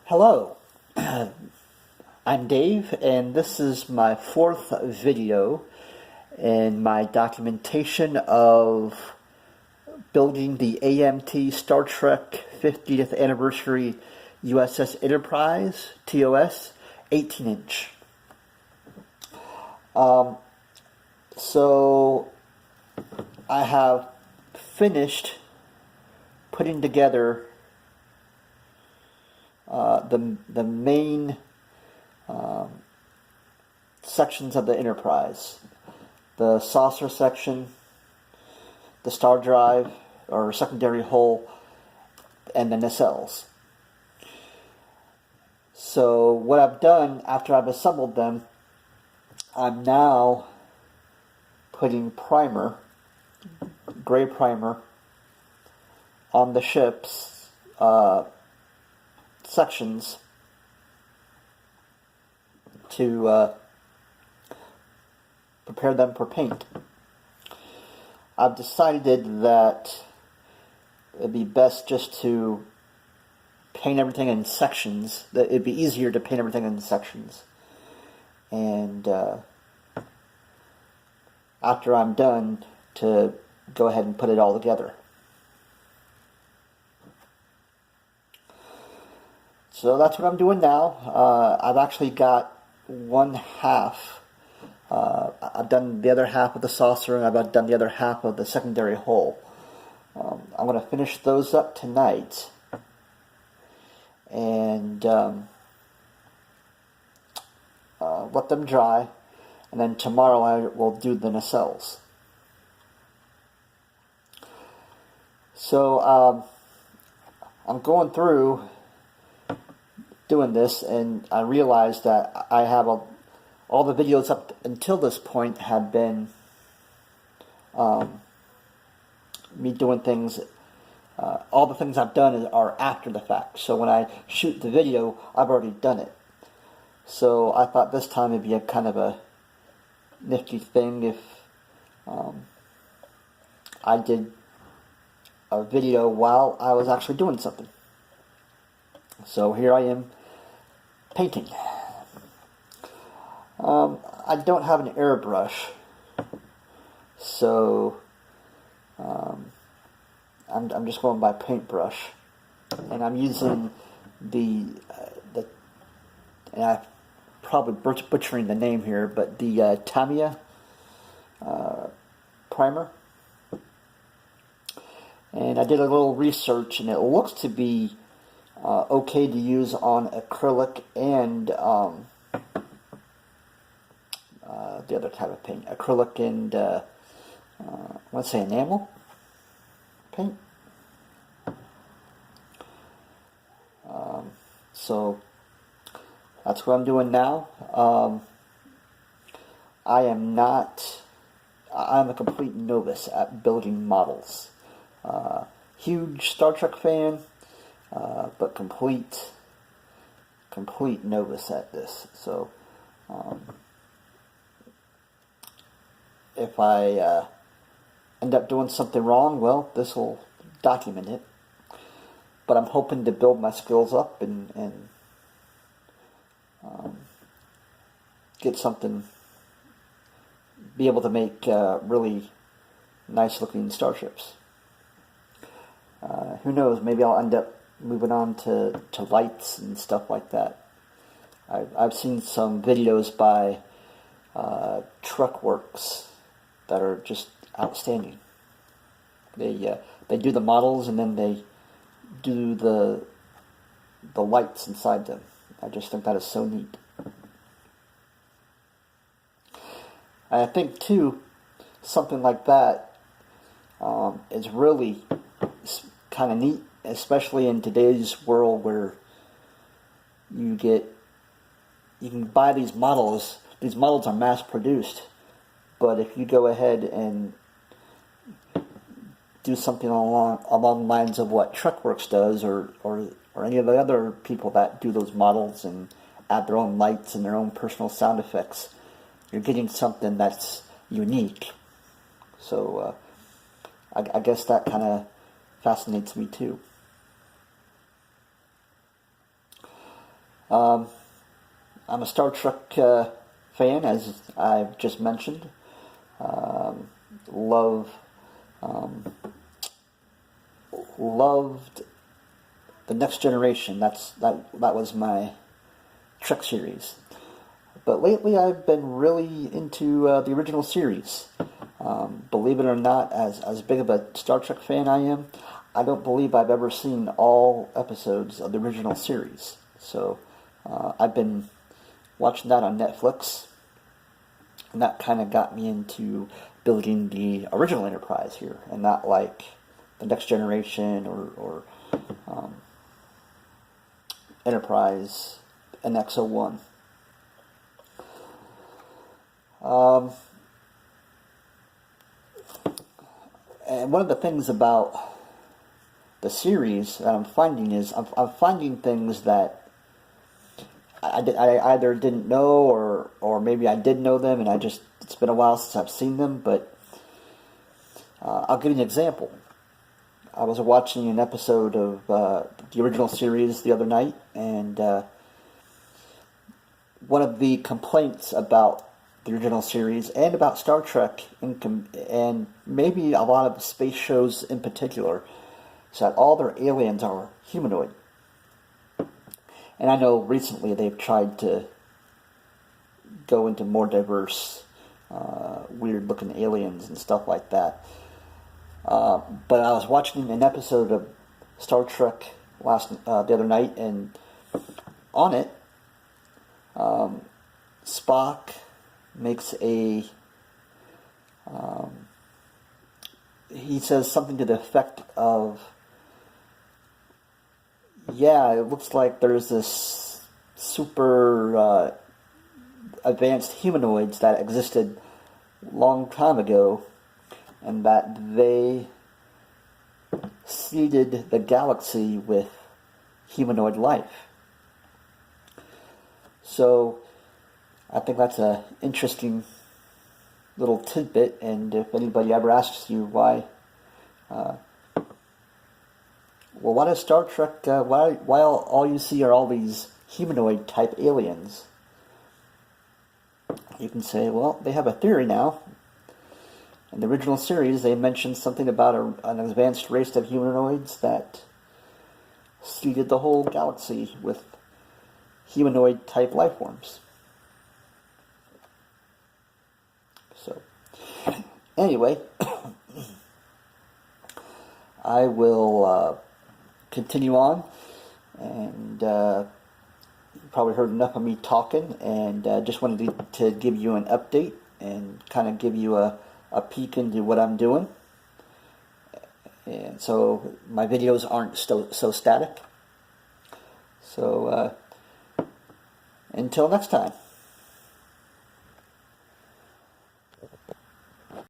Hello, I'm Dave, and this is my fourth video in my documentation of building the AMT Star Trek 50th Anniversary USS Enterprise, TOS, 18-inch. So I have finished putting together the main sections of the Enterprise. The saucer section, the star drive, or secondary hull, and the nacelles. So what I've done after I've assembled them, I'm now putting primer, gray primer, on the ship's sections to prepare them for paint. I've decided that it'd be best just to paint everything in sections. That it'd be easier to paint everything in sections. And after I'm done, to go ahead and put it all together. So that's what I'm doing now. I've actually got one half. I've done the other half of the saucer, and I've done the other half of the secondary hull. I'm going to finish those up tonight, and let them dry, and then tomorrow I will do the nacelles. So I'm going through doing this, and I realized that I have all the videos up until this point have been me doing things. All the things I've done are after the fact. So when I shoot the video, I've already done it. So I thought this time it'd be a kind of a nifty thing if I did a video while I was actually doing something. So here I am painting. I don't have an airbrush, so I'm just going by paintbrush, and I'm using and I'm probably butchering the name here, but the Tamiya primer. And I did a little research, and it looks to be okay to use on acrylic and the other type of paint. Acrylic and, I want to say enamel paint. So that's what I'm doing now. I'm a complete novice at building models. Huge Star Trek fan, but complete novice at this. So if I end up doing something wrong, well, this will document it. But I'm hoping to build my skills up and get something, be able to make really nice looking starships. Who knows, maybe I'll end up moving on to lights and stuff like that. I've seen some videos by Truckworks that are just outstanding. They do the models, and then they do the lights inside them. I just think that is so neat. I think too, something like that is really kind of neat, especially in today's world where you can buy these models. These models are mass produced, but if you go ahead and do something along the lines of what Truckworks does, or any of the other people that do those models and add their own lights and their own personal sound effects, you're getting something that's unique. So I guess that kind of fascinates me too. I'm a Star Trek fan, as I've just mentioned. Love loved the Next Generation. That was my Trek series. But lately, I've been really into the original series. Believe it or not, as big of a Star Trek fan I am, I don't believe I've ever seen all episodes of the original series. So I've been watching that on Netflix, and that kind of got me into building the original Enterprise here, and not like the Next Generation or Enterprise NX-01. And one of the things about the series that I'm finding is I'm finding things that I either didn't know or maybe I did know them and it's been a while since I've seen them. But I'll give you an example. I was watching an episode of the original series the other night, and one of the complaints about the original series and about Star Trek and maybe a lot of space shows in particular is that all their aliens are humanoid. And I know recently they've tried to go into more diverse, weird-looking aliens and stuff like that. But I was watching an episode of Star Trek the other night, and on it, Spock makes he says something to the effect of, yeah, it looks like there's this super advanced humanoids that existed a long time ago, and that they seeded the galaxy with humanoid life. So I think that's an interesting little tidbit, and if anybody ever asks you why does Star Trek, why all you see are all these humanoid type aliens? You can say, well, they have a theory now. In the original series, they mentioned something about an advanced race of humanoids that seeded the whole galaxy with humanoid type life forms. So, anyway, I will continue on, and you probably heard enough of me talking, and just wanted to give you an update and kind of give you a peek into what I'm doing. And so my videos aren't so static. So until next time.